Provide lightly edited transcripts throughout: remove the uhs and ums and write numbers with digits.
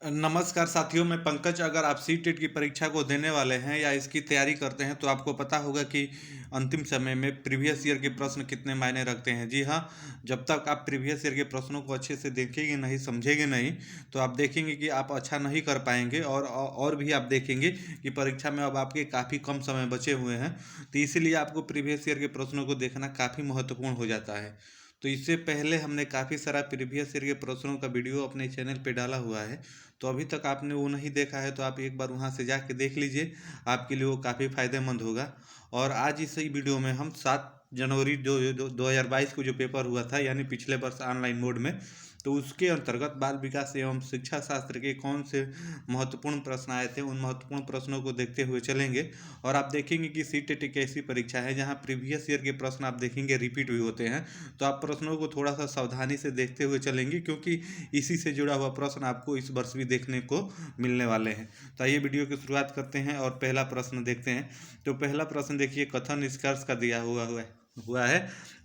नमस्कार साथियों, मैं पंकज। अगर आप सीटेट की परीक्षा को देने वाले हैं या इसकी तैयारी करते हैं तो आपको पता होगा कि अंतिम समय में प्रीवियस ईयर के प्रश्न कितने मायने रखते हैं। जी हाँ, जब तक आप प्रीवियस ईयर के प्रश्नों को अच्छे से देखेंगे नहीं, समझेंगे नहीं, तो आप देखेंगे कि आप अच्छा नहीं कर पाएंगे। और भी आप देखेंगे कि परीक्षा में अब आपके काफ़ी कम समय बचे हुए हैं। तो इसीलिए आपको प्रीवियस ईयर के प्रश्नों को देखना काफ़ी महत्वपूर्ण हो जाता है। तो इससे पहले हमने काफ़ी सारा प्रीवियस ईयर के प्रश्नों का वीडियो अपने चैनल पे डाला हुआ है। तो अभी तक आपने वो नहीं देखा है तो आप एक बार वहाँ से जाके देख लीजिए, आपके लिए वो काफ़ी फ़ायदेमंद होगा। और आज इस ही वीडियो में हम 7 जनवरी 2022 को जो पेपर हुआ था, यानी पिछले वर्ष ऑनलाइन मोड में, तो उसके अंतर्गत बाल विकास एवं शिक्षा शास्त्र के कौन से महत्वपूर्ण प्रश्न आए थे, उन महत्वपूर्ण प्रश्नों को देखते हुए चलेंगे। और आप देखेंगे कि सीटेट एक ऐसी परीक्षा है जहाँ प्रीवियस ईयर के प्रश्न आप देखेंगे रिपीट भी होते हैं। तो आप प्रश्नों को थोड़ा सा सावधानी से देखते हुए चलेंगे, क्योंकि इसी से जुड़ा हुआ प्रश्न आपको इस वर्ष भी देखने को मिलने वाले हैं। तो आइए वीडियो की शुरुआत करते हैं और पहला प्रश्न देखते हैं। तो पहला प्रश्न देखिए, कथन निष्कर्ष का दिया हुआ है।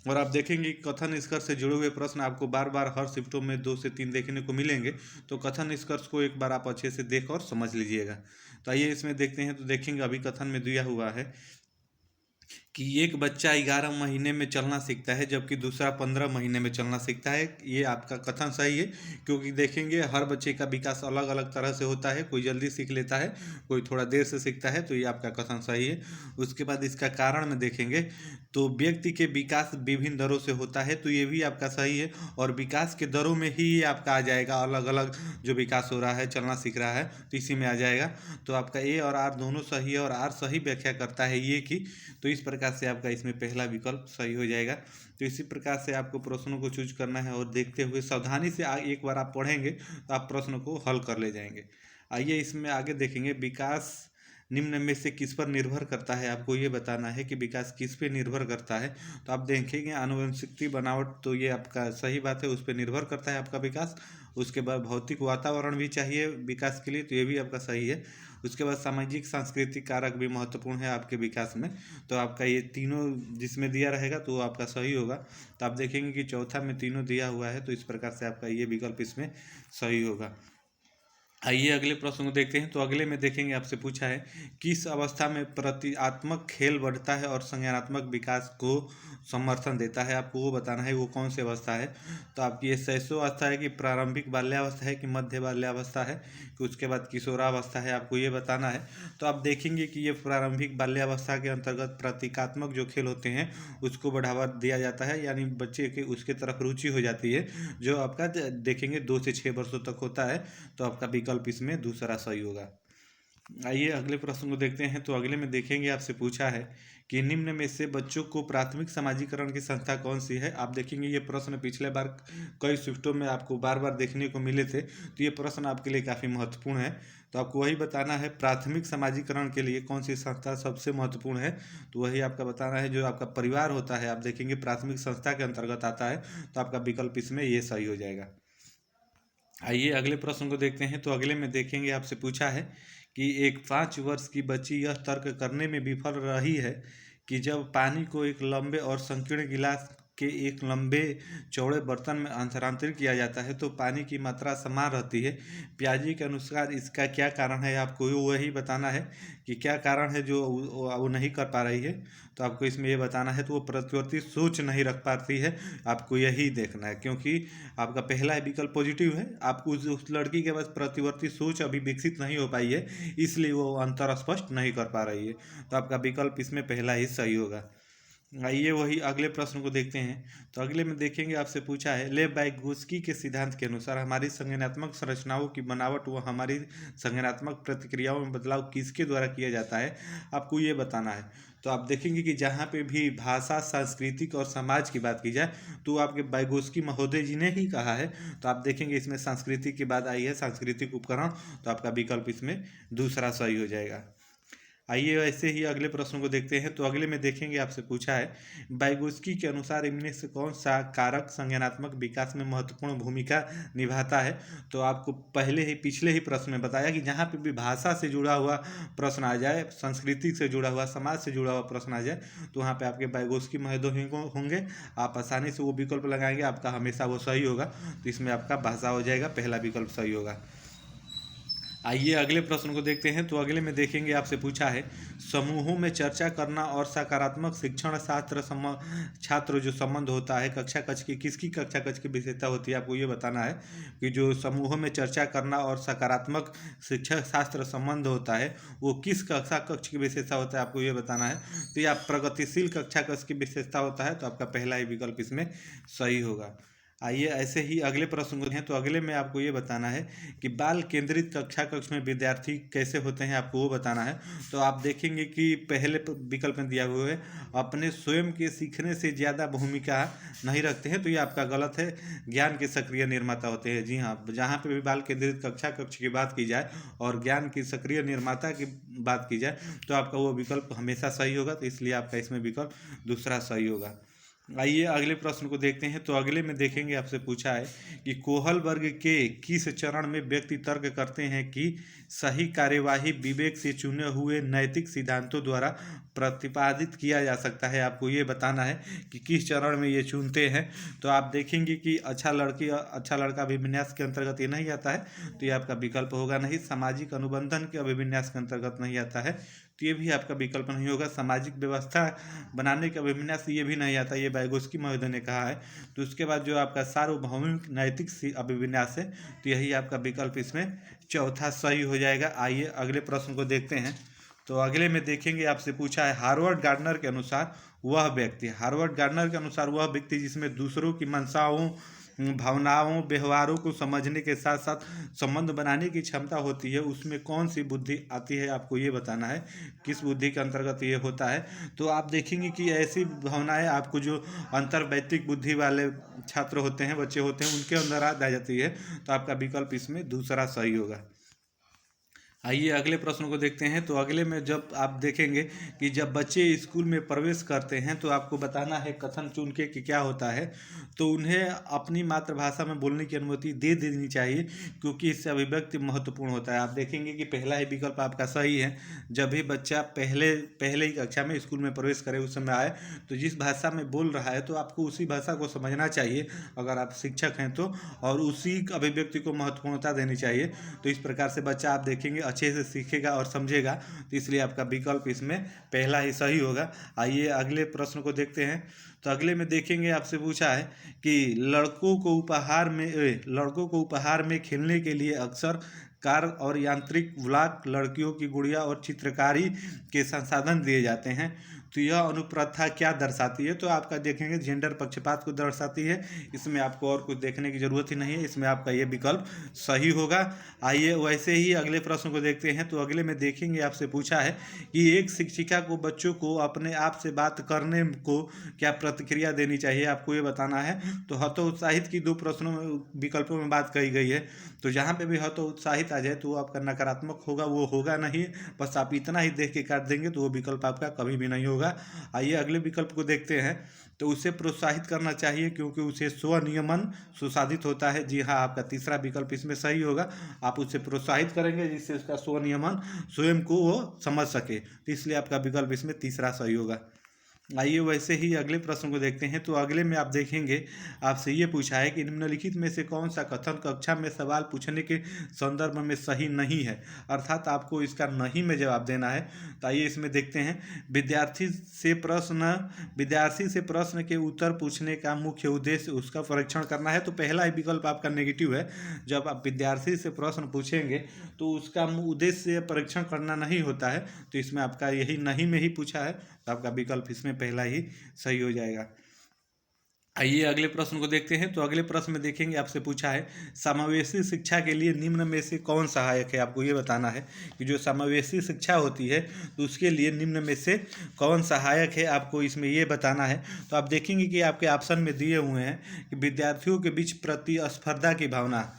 और आप देखेंगे कि कथन निष्कर्ष से जुड़े हुए प्रश्न आपको बार बार हर शिफ्टों में 2 से 3 देखने को मिलेंगे। तो कथन निष्कर्ष को एक बार आप अच्छे से देख और समझ लीजिएगा। तो आइए इसमें देखते हैं। तो देखेंगे अभी कथन में दिया हुआ है कि एक बच्चा 11 महीने में चलना सीखता है जबकि दूसरा 15 महीने में चलना सीखता है। ये आपका कथन सही है, क्योंकि देखेंगे हर बच्चे का विकास अलग अलग तरह से होता है। कोई जल्दी सीख लेता है, कोई थोड़ा देर से सीखता है। तो ये आपका कथन सही है। उसके बाद इसका कारण में देखेंगे तो व्यक्ति के विकास विभिन्न दरों से होता है। तो ये भी आपका सही है। और विकास के दरों में ही ये आपका आ जाएगा, अलग अलग जो विकास हो रहा है, चलना सीख रहा है, तो इसी में आ जाएगा। तो आपका ए और आर दोनों सही है, और आर सही व्याख्या करता है ये की। तो इस प्रकार से आपका इसमें पहला विकल्प सही हो जाएगा। तो इसी प्रकार से आपको प्रश्नों को चूज करना है और देखते हुए सावधानी से एक बार आप पढ़ेंगे तो आप प्रश्न को हल कर ले जाएंगे। आइए इसमें आगे देखेंगे, विकास निम्न में से किस पर निर्भर करता है। आपको ये बताना है कि विकास किस पे निर्भर करता है। तो आप देखेंगे आनुवंशिक बनावट, तो ये आपका सही बात है, उस पर निर्भर करता है आपका विकास। उसके बाद भौतिक वातावरण भी चाहिए विकास के लिए, तो ये भी आपका सही है। उसके बाद सामाजिक सांस्कृतिक कारक भी महत्वपूर्ण है आपके विकास में। तो आपका ये तीनों जिसमें दिया रहेगा तो वो आपका सही होगा। तो आप देखेंगे कि चौथा में तीनों दिया हुआ है, तो इस प्रकार से आपका ये विकल्प इसमें सही होगा। आइए अगले प्रश्न को देखते हैं। तो अगले में देखेंगे, आपसे पूछा है किस अवस्था में प्रतीकात्मक खेल बढ़ता है और संज्ञानात्मक विकास को समर्थन देता है। आपको वो बताना है वो कौन सी अवस्था है। तो आपकी ये शैशवावस्था है कि प्रारंभिक बाल्यावस्था है कि मध्य बाल्यावस्था है कि उसके बाद किशोरावस्था है, आपको ये बताना है। तो आप देखेंगे कि ये प्रारंभिक बाल्यावस्था के अंतर्गत प्रतीकात्मक जो खेल होते हैं उसको बढ़ावा दिया जाता है, यानी बच्चे के उसके तरफ रुचि हो जाती है, जो आपका देखेंगे 2 से 6 वर्षों तक होता है। तो आपका विकल्प इसमें दूसरा सही होगा। आइए अगले प्रश्न को देखते हैं। तो अगले में देखेंगे, आपसे पूछा है कि निम्न में से बच्चों को प्राथमिक समाजीकरण की संस्था कौन सी है। आप देखेंगे ये प्रश्न पिछले बार कई शिफ्टों में आपको बार बार देखने को मिले थे, तो ये प्रश्न आपके लिए काफ़ी महत्वपूर्ण है। तो आपको वही बताना है, प्राथमिक समाजीकरण के लिए कौन सी संस्था सबसे महत्वपूर्ण है। तो वही आपका बताना है, जो आपका परिवार होता है, आप देखेंगे प्राथमिक संस्था के अंतर्गत आता है। तो आपका विकल्प इसमें ये सही हो जाएगा। आइए अगले प्रश्न को देखते हैं। तो अगले में देखेंगे, आपसे पूछा है कि एक 5 वर्ष की बच्ची यह तर्क करने में विफल रही है कि जब पानी को एक लंबे और संकीर्ण गिलास के एक लंबे चौड़े बर्तन में स्थानांतरित किया जाता है तो पानी की मात्रा समान रहती है। पियाजी के अनुसार इसका क्या कारण है। आपको वही बताना है कि क्या कारण है जो वो नहीं कर पा रही है। तो आपको इसमें ये बताना है, तो वो प्रतिवर्ती सोच नहीं रख पाती है। आपको यही देखना है, क्योंकि आपका पहला विकल्प पॉजिटिव है। आपको उस लड़की के पास प्रतिवर्ती सोच अभी विकसित नहीं हो पाई है, इसलिए वो अंतर स्पष्ट नहीं कर पा रही है। तो आपका विकल्प इसमें पहला ही सही होगा। आइए वही अगले प्रश्न को देखते हैं। तो अगले में देखेंगे, आपसे पूछा है लेव वाइगोत्स्की के सिद्धांत के अनुसार हमारी संज्ञानात्मक संरचनाओं की बनावट व हमारी संज्ञानात्मक प्रतिक्रियाओं में बदलाव किसके द्वारा किया जाता है। आपको ये बताना है। तो आप देखेंगे कि जहाँ पे भी भाषा, सांस्कृतिक और समाज की बात की जाए तो आपके वाइगोत्स्की महोदय जी ने ही कहा है। तो आप देखेंगे इसमें सांस्कृतिक की बात आई है, सांस्कृतिक उपकरण। तो आपका विकल्प इसमें दूसरा सही हो जाएगा। आइए ऐसे ही अगले प्रश्न को देखते हैं। तो अगले में देखेंगे, आपसे पूछा है वाइगोत्स्की के अनुसार इनमें से कौन सा कारक संज्ञानात्मक विकास में महत्वपूर्ण भूमिका निभाता है। तो आपको पहले ही पिछले ही प्रश्न में बताया कि जहाँ पे भी भाषा से जुड़ा हुआ प्रश्न आ जाए, संस्कृति से जुड़ा हुआ, समाज से जुड़ा हुआ प्रश्न आ जाए, तो वहाँ पे आपके वाइगोत्स्की महोदय होंगे। आप आसानी से वो विकल्प लगाएंगे, आपका हमेशा वो सही होगा। तो इसमें आपका भाषा हो जाएगा, पहला विकल्प सही होगा। आइए अगले प्रश्न को देखते हैं। तो अगले में देखेंगे, आपसे पूछा है समूहों में चर्चा करना और सकारात्मक शिक्षण शास्त्र छात्र जो संबंध होता है कक्षा कक्ष की, किसकी कक्षा कक्ष की विशेषता होती है, आपको ये बताना है कि जो समूहों में चर्चा करना और सकारात्मक शिक्षा शास्त्र संबंध होता है वो किस कक्षा कक्ष की विशेषता होता है, आपको ये बताना है। तो यह प्रगतिशील कक्षा कक्ष की विशेषता होता है, तो आपका पहला ही विकल्प इसमें सही होगा। आइए ऐसे ही अगले प्रश्न को हैं। तो अगले में आपको ये बताना है कि बाल केंद्रित कक्षा कक्ष में विद्यार्थी कैसे होते हैं, आपको वो बताना है। तो आप देखेंगे कि पहले विकल्प में दिया हुआ है अपने स्वयं के सीखने से ज़्यादा भूमिका नहीं रखते हैं, तो ये आपका गलत है। ज्ञान के सक्रिय निर्माता होते हैं। जी हाँ, जहाँ पे भी बाल केंद्रित कक्षा कक्ष की बात की जाए और ज्ञान की सक्रिय निर्माता की बात की जाए तो आपका वो विकल्प हमेशा सही होगा, तो इसलिए आपका इसमें विकल्प दूसरा सही होगा। आइए अगले प्रश्न को देखते हैं। तो अगले में देखेंगे, आपसे पूछा है कि कोहल वर्ग के किस चरण में व्यक्ति तर्क करते हैं कि सही कार्यवाही विवेक से चुने हुए नैतिक सिद्धांतों द्वारा प्रतिपादित किया जा सकता है, आपको ये बताना है कि किस चरण में ये चुनते हैं। तो आप देखेंगे कि अच्छा लड़का अभिविन्यास के अंतर्गत ये नहीं आता है, तो ये आपका विकल्प होगा नहीं। सामाजिक अनुबंधन के अभिविन्यास के अंतर्गत नहीं आता है, तो ये भी आपका विकल्प नहीं होगा। सामाजिक व्यवस्था बनाने का अभिविन्यास ये भी नहीं आता, ये वाइगोस्की महोदय ने कहा है। तो उसके बाद जो आपका सार्वभौमिक नैतिक अभिविन्यास है, तो यही आपका विकल्प इसमें चौथा सही हो जाएगा। आइए अगले प्रश्न को देखते हैं। तो अगले में देखेंगे, आपसे पूछा है हार्वर्ड गार्डनर के अनुसार वह व्यक्ति जिसमें दूसरों की मंशाओं भावनाओं व्यवहारों को समझने के साथ साथ संबंध बनाने की क्षमता होती है, उसमें कौन सी बुद्धि आती है, आपको ये बताना है किस बुद्धि के अंतर्गत ये होता है। तो आप देखेंगे कि ऐसी भावनाएं आपको जो अंतर्वैयक्तिक बुद्धि वाले छात्र होते हैं, बच्चे होते हैं, उनके अंदर आ जाती है, तो आपका विकल्प इसमें दूसरा सही होगा। आइए अगले प्रश्न को देखते हैं। तो अगले में जब आप देखेंगे कि जब बच्चे स्कूल में प्रवेश करते हैं तो आपको बताना है कथन चुन के कि क्या होता है। तो उन्हें अपनी मातृभाषा में बोलने की अनुमति दे देनी चाहिए, क्योंकि इससे अभिव्यक्ति महत्वपूर्ण होता है। आप देखेंगे कि पहला ही विकल्प आपका सही है। जब भी बच्चा पहले ही कक्षा में स्कूल में प्रवेश करे, उस समय आए, तो जिस भाषा में बोल रहा है तो आपको उसी भाषा को समझना चाहिए अगर आप शिक्षक हैं तो, और उसी अभिव्यक्ति को महत्वपूर्णता देनी चाहिए। तो इस प्रकार से बच्चा आप देखेंगे अच्छे से सीखेगा और समझेगा, तो इसलिए आपका विकल्प इसमें पहला ही सही होगा। आइए अगले प्रश्न को देखते हैं। तो अगले में देखेंगे, आपसे पूछा है कि लड़कों को उपहार में खेलने के लिए अक्सर कार और यांत्रिक ब्लॉक, लड़कियों की गुड़िया और चित्रकारी के संसाधन दिए जाते हैं। तो यह अनुप्रथा क्या दर्शाती है, तो आपका देखेंगे जेंडर पक्षपात को दर्शाती है। इसमें आपको और कुछ देखने की जरूरत ही नहीं है, इसमें आपका ये विकल्प सही होगा। आइए वैसे ही अगले प्रश्न को देखते हैं। तो अगले में देखेंगे, आपसे पूछा है कि एक शिक्षिका को बच्चों को अपने आप से बात करने को क्या प्रतिक्रिया देनी चाहिए, आपको ये बताना है। तो हतोत्साहित की दो प्रश्नों में विकल्पों में बात कही गई है। तो जहाँ पे भी हतोत्साहित आ जाए तो वो आपका नकारात्मक होगा, वो होगा नहीं। बस आप इतना ही देख के काट देंगे तो वो विकल्प आपका कभी भी नहीं होगा। आइए अगले विकल्प को देखते हैं। तो उसे प्रोत्साहित करना चाहिए क्योंकि उसे स्वनियमन सुसाधित होता है। जी हाँ, आपका तीसरा विकल्प इसमें सही होगा। आप उसे प्रोत्साहित करेंगे जिससे उसका स्वनियमन स्वयं को वो समझ सके, तो इसलिए आपका विकल्प इसमें तीसरा सही होगा। आइए वैसे ही अगले प्रश्न को देखते हैं। तो अगले में आप देखेंगे, आपसे ये पूछा है कि निम्नलिखित में से कौन सा कथन कक्षा में सवाल पूछने के संदर्भ में सही नहीं है, अर्थात आपको इसका नहीं में जवाब देना है। तो आइए इसमें देखते हैं। विद्यार्थी से प्रश्न के उत्तर पूछने का मुख्य उद्देश्य उसका परीक्षण करना है। तो पहला ही विकल्प आपका नेगेटिव है। जब आप विद्यार्थी से प्रश्न पूछेंगे तो उसका उद्देश्य परीक्षण करना नहीं होता है, तो इसमें आपका यही नहीं में ही पूछा है, तो आपका विकल्प इसमें पहला ही सही हो जाएगा। आइए अगले प्रश्न को देखते हैं। तो अगले प्रश्न में देखेंगे, आपसे पूछा है समावेशी शिक्षा के लिए निम्न में से कौन सहायक है, आपको ये बताना है कि जो समावेशी शिक्षा होती है तो उसके लिए निम्न में से कौन सहायक है, आपको इसमें ये बताना है। तो आप देखेंगे कि आपके ऑप्शन में दिए हुए हैं कि विद्यार्थियों के बीच प्रतिस्पर्धा की भावना।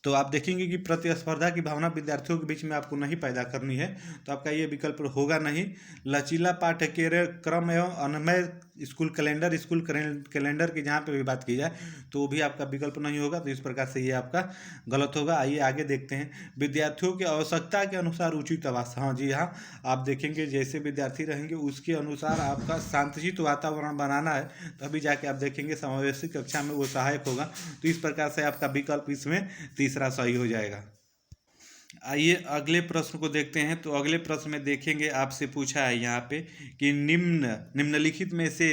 तो आप देखेंगे कि प्रतिस्पर्धा की भावना विद्यार्थियों के बीच में आपको नहीं पैदा करनी है, तो आपका ये विकल्प होगा नहीं। लचीला पाठ्यक्रम एवं अनमय स्कूल कैलेंडर की जहाँ पे भी बात की जाए तो वो भी आपका विकल्प नहीं होगा, तो इस प्रकार से ये आपका गलत होगा। आइए आगे देखते हैं। विद्यार्थियों की आवश्यकता के अनुसार उचित आवास। हाँ जी हाँ, आप देखेंगे जैसे विद्यार्थी रहेंगे उसके अनुसार आपका शांतचित वातावरण बनाना है, तभी जाके आप देखेंगे समावेशी कक्षा में वो सहायक होगा। तो इस प्रकार से आपका विकल्प इसमें तीसरा सही हो जाएगा। आइए अगले प्रश्न को देखते हैं। तो अगले प्रश्न में देखेंगे, आपसे पूछा है यहाँ पे कि निम्नलिखित में से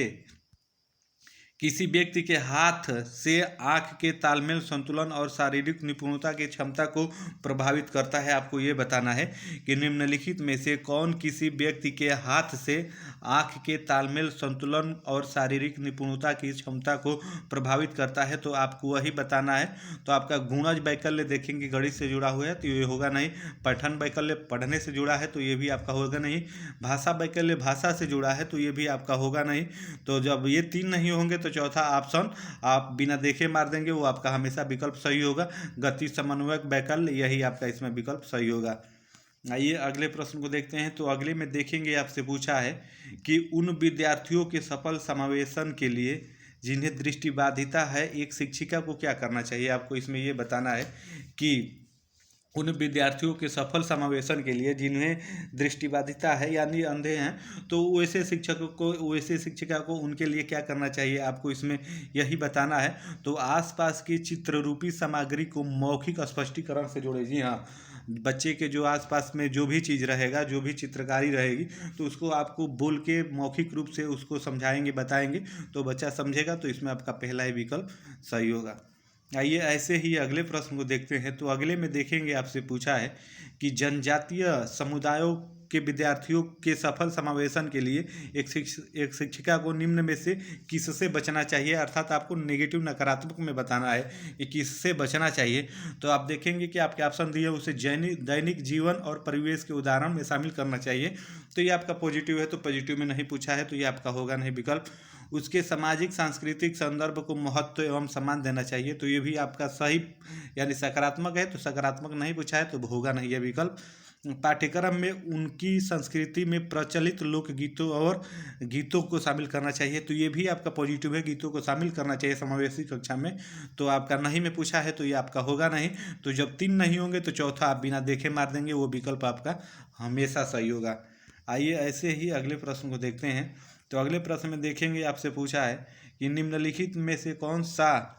किसी व्यक्ति के हाथ से आँख के तालमेल, संतुलन और शारीरिक निपुणता की क्षमता को प्रभावित करता है। आपको ये बताना है कि निम्नलिखित में से कौन किसी व्यक्ति के हाथ से आँख के तालमेल, संतुलन और शारीरिक निपुणता की क्षमता को प्रभावित करता है। तो आपको वही बताना है। तो आपका गुणज वैकल्य देखेंगे गणित से जुड़ा हुआ है तो ये होगा नहीं। पठन वैकल्य पढ़ने से जुड़ा है तो ये भी आपका होगा नहीं। भाषा वैकल्य भाषा से जुड़ा है तो ये भी आपका होगा नहीं। तो जब ये तीन नहीं होंगे तो चौथा ऑप्शन आप बिना देखे मार देंगे, वो आपका हमेशा विकल्प सही होगा। गति, समन्वयक, वैकल्य, यही आपका इसमें विकल्प सही होगा। आइए अगले प्रश्न को देखते हैं। तो अगले में देखेंगे, आपसे पूछा है कि उन विद्यार्थियों के सफल समावेशन के लिए जिन्हें दृष्टिबाधिता है, एक शिक्षिका को क्या करना चाहिए। आपको इसमें ये बताना है कि उन विद्यार्थियों के सफल समावेशन के लिए जिन्हें दृष्टिबाधिता है यानी अंधे हैं, तो वैसे शिक्षिका को उनके लिए क्या करना चाहिए, आपको इसमें यही बताना है। तो आसपास की चित्र रूपी सामग्री को मौखिक स्पष्टीकरण से जोड़े। जी हाँ, बच्चे के जो आसपास में जो भी चीज़ रहेगा, जो भी चित्रकारी रहेगी, तो उसको आपको बोल के मौखिक रूप से उसको समझाएंगे, बताएंगे, तो बच्चा समझेगा। तो इसमें आपका पहला ही विकल्प सही होगा। आइए ऐसे ही अगले प्रश्न को देखते हैं। तो अगले में देखेंगे, आपसे पूछा है कि जनजातीय समुदायों के विद्यार्थियों के सफल समावेशन के लिए एक शिक्षिका को निम्न में से किससे बचना चाहिए, अर्थात आपको नेगेटिव, नकारात्मक में बताना है कि किससे बचना चाहिए। तो आप देखेंगे कि आपके ऑप्शन दिए उसे दैनिक जीवन और परिवेश के उदाहरण में शामिल करना चाहिए। तो ये आपका पॉजिटिव है, तो पॉजिटिव में नहीं पूछा है तो ये आपका होगा नहीं विकल्प। उसके सामाजिक सांस्कृतिक संदर्भ को महत्व एवं सम्मान देना चाहिए, तो ये भी आपका सही यानी सकारात्मक है, तो सकारात्मक नहीं पूछा है तो होगा नहीं यह विकल्प। पाठ्यक्रम में उनकी संस्कृति में प्रचलित लोकगीतों और गीतों को शामिल करना चाहिए, तो ये भी आपका पॉजिटिव है, गीतों को शामिल करना चाहिए समावेशी कक्षा में। तो आपका नहीं में पूछा है तो ये आपका होगा नहीं। तो जब तीन नहीं होंगे तो चौथा आप बिना देखे मार देंगे, वो विकल्प आपका हमेशा सही होगा। आइए ऐसे ही अगले प्रश्न को देखते हैं। तो अगले प्रश्न में देखेंगे, आपसे पूछा है कि निम्नलिखित में से कौन सा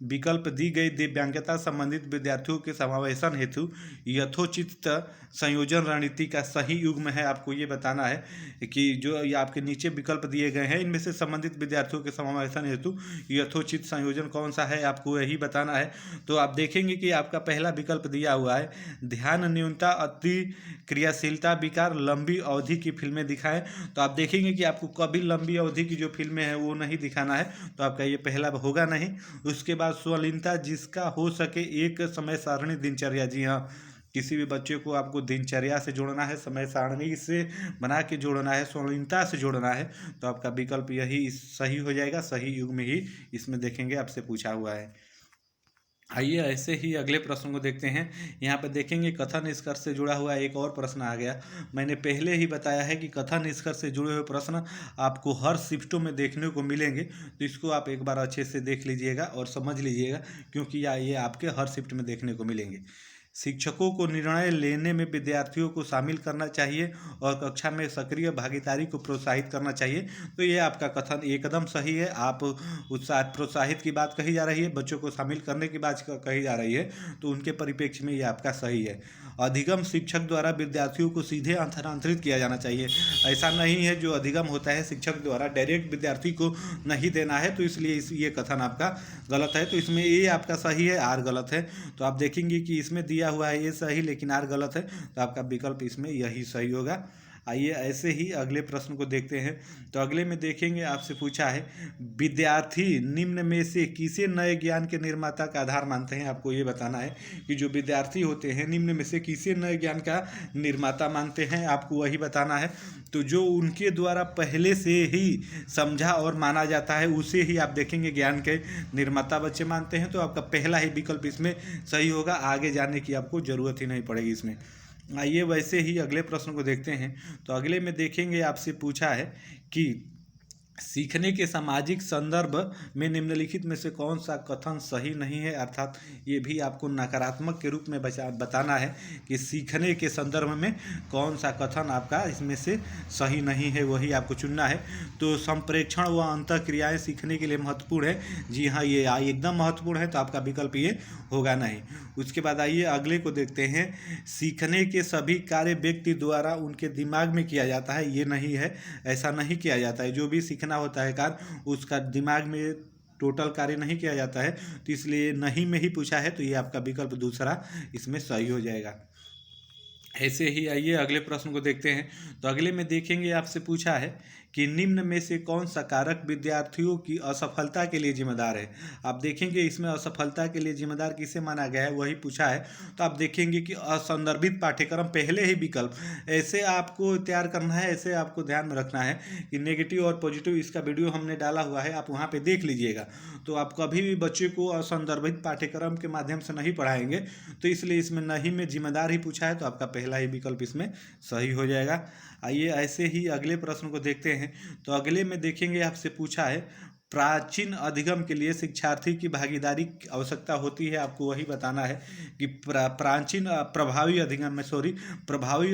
विकल्प दी गई दिव्यांगता संबंधित विद्यार्थियों के समावेशन हेतु यथोचित संयोजन रणनीति का सही युग्म है। आपको ये बताना है कि जो ये आपके नीचे विकल्प दिए गए हैं, इनमें से संबंधित विद्यार्थियों के समावेशन हेतु यथोचित संयोजन कौन सा है, आपको यही बताना है। तो आप देखेंगे कि आपका पहला विकल्प दिया हुआ है ध्यान न्यूनता, अति क्रियाशीलता, विकार, लंबी अवधि की फिल्में दिखाएं। तो आप देखेंगे कि आपको कभी लंबी अवधि की जो फिल्में हैं वो नहीं दिखाना है, तो आपका ये पहला होगा नहीं। उसके बाद स्वलीनता, जिसका हो सके एक समय सारणी दिनचर्या। जी हाँ, किसी भी बच्चे को आपको दिनचर्या से जोड़ना है, समय सारणी से बना के जोड़ना है, स्वलीनता से जोड़ना है, तो आपका विकल्प यही सही हो जाएगा। सही युग में ही इसमें देखेंगे, आपसे पूछा हुआ है। आइए ऐसे ही अगले प्रश्न को देखते हैं। यहाँ पर देखेंगे कथन निष्कर्ष से जुड़ा हुआ एक और प्रश्न आ गया। मैंने पहले ही बताया है कि कथन निष्कर्ष से जुड़े हुए प्रश्न आपको हर शिफ्टों में देखने को मिलेंगे, तो इसको आप एक बार अच्छे से देख लीजिएगा और समझ लीजिएगा, क्योंकि ये आपके हर शिफ्ट में देखने को मिलेंगे। शिक्षकों को निर्णय लेने में विद्यार्थियों को शामिल करना चाहिए और कक्षा में सक्रिय भागीदारी को प्रोत्साहित करना चाहिए। तो ये आपका कथन एकदम सही है। आप प्रोत्साहित की बात कही जा रही है, बच्चों को शामिल करने की बात कही जा रही है, तो उनके परिप्रेक्ष्य में ये आपका सही है। अधिगम शिक्षक द्वारा विद्यार्थियों को सीधे स्थानांतरित किया जाना चाहिए। ऐसा नहीं है, जो अधिगम होता है शिक्षक द्वारा डायरेक्ट विद्यार्थी को नहीं देना है, तो इसलिए ये कथन आपका गलत है। तो इसमें ए आपका सही है, आर गलत है। तो आप देखेंगे कि इसमें दिया हुआ है ये सही लेकिन आर गलत है, तो आपका विकल्प इसमें यही सही होगा। आइए ऐसे ही अगले प्रश्न को देखते हैं। तो अगले में देखेंगे, आपसे पूछा है विद्यार्थी निम्न में से किसे नए ज्ञान के निर्माता का आधार मानते हैं। आपको ये बताना है कि जो विद्यार्थी होते हैं निम्न में से किसे नए ज्ञान का निर्माता मानते हैं, आपको वही बताना है। तो जो उनके द्वारा पहले से ही समझा और माना जाता है उसे ही आप देखेंगे ज्ञान के निर्माता बच्चे मानते हैं, तो आपका पहला ही विकल्प इसमें सही होगा। आगे जाने की आपको ज़रूरत ही नहीं पड़ेगी इसमें। आइए वैसे ही अगले प्रश्न को देखते हैं। तो अगले में देखेंगे, आपसे पूछा है कि सीखने के सामाजिक संदर्भ में निम्नलिखित में से कौन सा कथन सही नहीं है, अर्थात ये भी आपको नकारात्मक के रूप में बताना है कि सीखने के संदर्भ में कौन सा कथन आपका इसमें से सही नहीं है, वही आपको चुनना है। तो संप्रेक्षण व अंतःक्रियाएं सीखने के लिए महत्वपूर्ण है, जी हाँ ये एकदम महत्वपूर्ण है, तो आपका विकल्प ये होगा नहीं। उसके बाद आइए अगले को देखते हैं। सीखने के सभी कार्य व्यक्ति द्वारा उनके दिमाग में किया जाता है, ये नहीं है, ऐसा नहीं किया जाता है। जो भी सीखना होता है कार्य उसका दिमाग में टोटल कार्य नहीं किया जाता है, तो इसलिए नहीं में ही पूछा है, तो ये आपका विकल्प दूसरा इसमें सही हो जाएगा। ऐसे ही आइए अगले प्रश्न को देखते हैं। तो अगले में देखेंगे आपसे पूछा है कि निम्न में से कौन सा कारक विद्यार्थियों की असफलता के लिए जिम्मेदार है। आप देखेंगे इसमें असफलता के लिए जिम्मेदार किसे माना गया है, वही पूछा है। तो आप देखेंगे कि असंदर्भित पाठ्यक्रम पहले ही विकल्प, ऐसे आपको तैयार करना है, ऐसे आपको ध्यान में रखना है कि नेगेटिव और पॉजिटिव, इसका वीडियो हमने डाला हुआ है, आप वहाँ पर देख लीजिएगा। तो आप कभी भी बच्चे को असंदर्भित पाठ्यक्रम के माध्यम से नहीं पढ़ाएंगे, तो इसलिए इसमें नहीं में जिम्मेदार ही पूछा है, तो आपका पहला ही विकल्प इसमें सही हो जाएगा। आइए ऐसे ही अगले प्रश्न को देखते हैं। तो अगले में देखेंगे आपसे पूछा है प्राचीन अधिगम के लिए शिक्षार्थी की भागीदारी की आवश्यकता होती है, आपको वही बताना है कि प्रभावी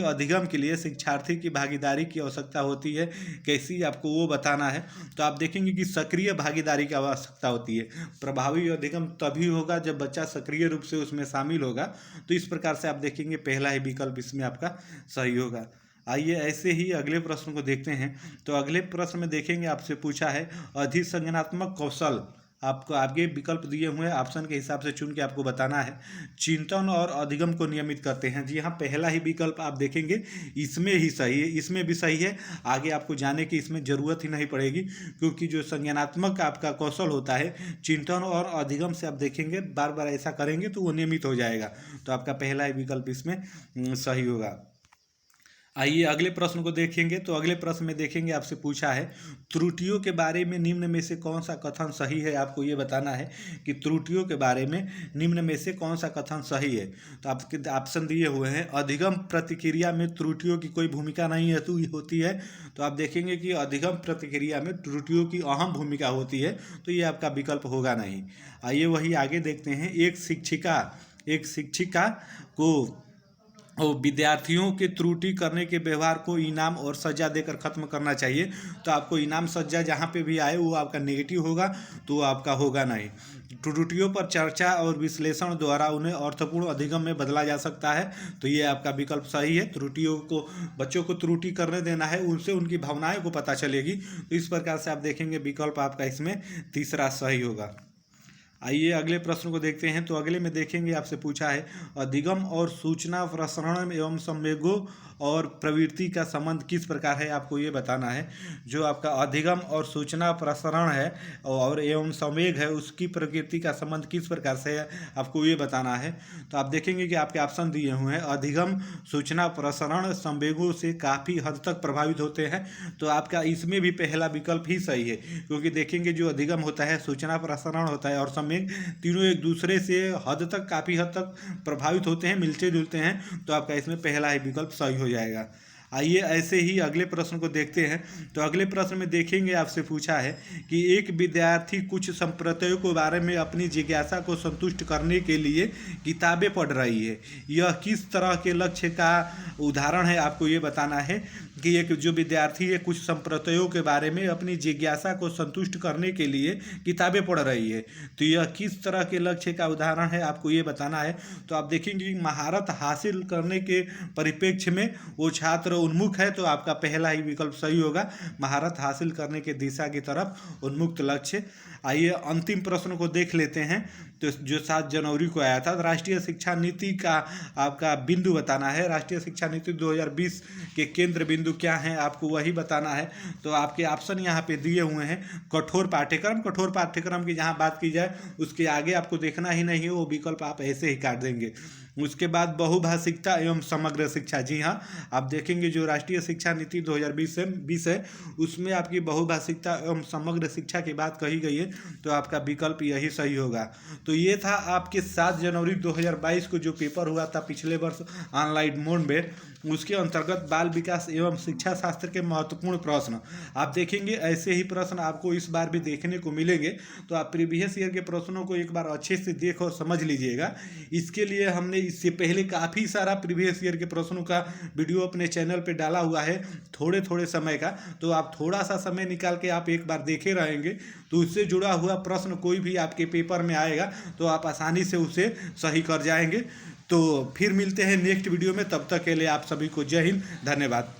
अधिगम के लिए शिक्षार्थी की भागीदारी की आवश्यकता होती है, कैसी आपको वो बताना है। तो आप देखेंगे कि सक्रिय भागीदारी की आवश्यकता होती है। प्रभावी अधिगम तभी होगा जब बच्चा सक्रिय रूप से उसमें शामिल होगा, तो इस प्रकार से आप देखेंगे पहला ही विकल्प इसमें आपका सही होगा। आइए ऐसे ही अगले प्रश्न को देखते हैं। तो अगले प्रश्न में देखेंगे आपसे पूछा है अधिसंज्ञानात्मक कौशल, आपको आगे विकल्प दिए हुए हैं, ऑप्शन के हिसाब से चुन के आपको बताना है। चिंतन और अधिगम को नियमित करते हैं, जी हाँ पहला ही विकल्प आप देखेंगे इसमें ही सही है, इसमें भी सही है। आगे आपको जाने की इसमें ज़रूरत ही नहीं पड़ेगी, क्योंकि जो संज्ञानात्मक आपका कौशल होता है चिंतन और अधिगम से आप देखेंगे बार बार ऐसा करेंगे तो वो नियमित हो जाएगा, तो आपका पहला ही विकल्प इसमें सही होगा। आइए अगले प्रश्न को देखेंगे। तो अगले प्रश्न में देखेंगे आपसे पूछा है त्रुटियों के बारे में निम्न में से कौन सा कथन सही है, आपको ये बताना है कि त्रुटियों के बारे में निम्न में से कौन सा कथन सही है। तो आपके ऑप्शन दिए हुए हैं अधिगम प्रतिक्रिया में त्रुटियों की कोई भूमिका नहीं होती है, तो आप देखेंगे कि अधिगम प्रतिक्रिया में त्रुटियों की अहम भूमिका होती है, तो ये आपका विकल्प होगा नहीं। आइए वही आगे देखते हैं। एक शिक्षिका को विद्यार्थियों के त्रुटि करने के व्यवहार को इनाम और सजा देकर खत्म करना चाहिए, तो आपको इनाम सजा जहाँ पे भी आए वो आपका नेगेटिव होगा, तो वो आपका होगा नहीं। त्रुटियों पर चर्चा और विश्लेषण द्वारा उन्हें अर्थपूर्ण अधिगम में बदला जा सकता है, तो ये आपका विकल्प सही है। त्रुटियों को, बच्चों को त्रुटि करने देना है, उनसे उनकी भावनाएं को पता चलेगी, तो इस प्रकार से आप देखेंगे विकल्प आपका इसमें तीसरा सही होगा। आइए अगले प्रश्न को देखते हैं। तो अगले में देखेंगे आपसे पूछा है अधिगम और सूचना प्रसारण एवं संवेगों और प्रवृत्ति का संबंध किस प्रकार है, आपको ये बताना है। जो आपका अधिगम और सूचना प्रसारण है और एवं संवेग है, उसकी प्रकृति का संबंध किस प्रकार से है, आपको ये बताना है। तो आप देखेंगे कि आपके ऑप्शन दिए हुए हैं अधिगम सूचना प्रसारण संवेगों से काफ़ी हद तक प्रभावित होते हैं, तो आपका इसमें भी पहला विकल्प ही सही है, क्योंकि देखेंगे जो अधिगम होता है, सूचना प्रसारण होता है और संवेग, तीनों एक दूसरे से काफ़ी हद तक प्रभावित होते हैं, मिलते जुलते हैं, तो आपका इसमें पहला ही विकल्प सही हो जाएगा। आइए ऐसे ही अगले प्रश्न को देखते हैं। तो अगले प्रश्न में देखेंगे आपसे पूछा है कि एक विद्यार्थी कुछ संप्रदायों के बारे में अपनी जिज्ञासा को संतुष्ट करने के लिए किताबें पढ़ रही है, यह किस तरह के लक्ष्य का उदाहरण है, आपको ये बताना है कि एक जो विद्यार्थी है कुछ संप्रदायों के बारे में अपनी जिज्ञासा को संतुष्ट करने के लिए किताबें पढ़ रही है, तो यह किस तरह के लक्ष्य का उदाहरण है, आपको ये बताना है। तो आप देखेंगे कि महारत हासिल करने के परिप्रेक्ष्य में वो छात्र उन्मुख है, तो आपका पहला ही विकल्प सही होगा, महारत हासिल करने के दिशा की तरफ उन्मुक्त लक्ष्य। आइए अंतिम प्रश्न को देख लेते हैं। तो जो 7 जनवरी को आया था, राष्ट्रीय शिक्षा नीति का आपका बिंदु बताना है। राष्ट्रीय शिक्षा नीति 2020 के केंद्र बिंदु क्या हैं, आपको वही बताना है। तो आपके ऑप्शन यहाँ पे दिए हुए हैं। कठोर पाठ्यक्रम की जहाँ बात की जाए उसके आगे आपको देखना ही नहीं है, वो विकल्प आप ऐसे ही काट देंगे। उसके बाद बहुभाषिकता एवं समग्र शिक्षा। जी हाँ, आप देखेंगे जो राष्ट्रीय शिक्षा नीति 2020 है उसमें आपकी बहुभाषिकता एवं समग्र शिक्षा की बात कही गई है, तो आपका विकल्प यही सही होगा। तो ये था आपके 7 जनवरी 2022 को जो पेपर हुआ था पिछले वर्ष ऑनलाइन मोड में, उसके अंतर्गत बाल विकास एवं शिक्षा शास्त्र के महत्वपूर्ण प्रश्न। आप देखेंगे ऐसे ही प्रश्न आपको इस बार भी देखने को मिलेंगे, तो आप प्रीवियस ईयर के प्रश्नों को एक बार अच्छे से देख और समझ लीजिएगा। इसके लिए हमने इससे पहले काफ़ी सारा प्रीवियस ईयर के प्रश्नों का वीडियो अपने चैनल पे डाला हुआ है, थोड़े थोड़े समय का, तो आप थोड़ा सा समय निकाल के आप एक बार देखे रहेंगे तो उससे जुड़ा हुआ प्रश्न कोई भी आपके पेपर में आएगा तो आप आसानी से उसे सही कर जाएंगे। तो फिर मिलते हैं नेक्स्ट वीडियो में, तब तक के लिए आप सभी को जय हिंद, धन्यवाद।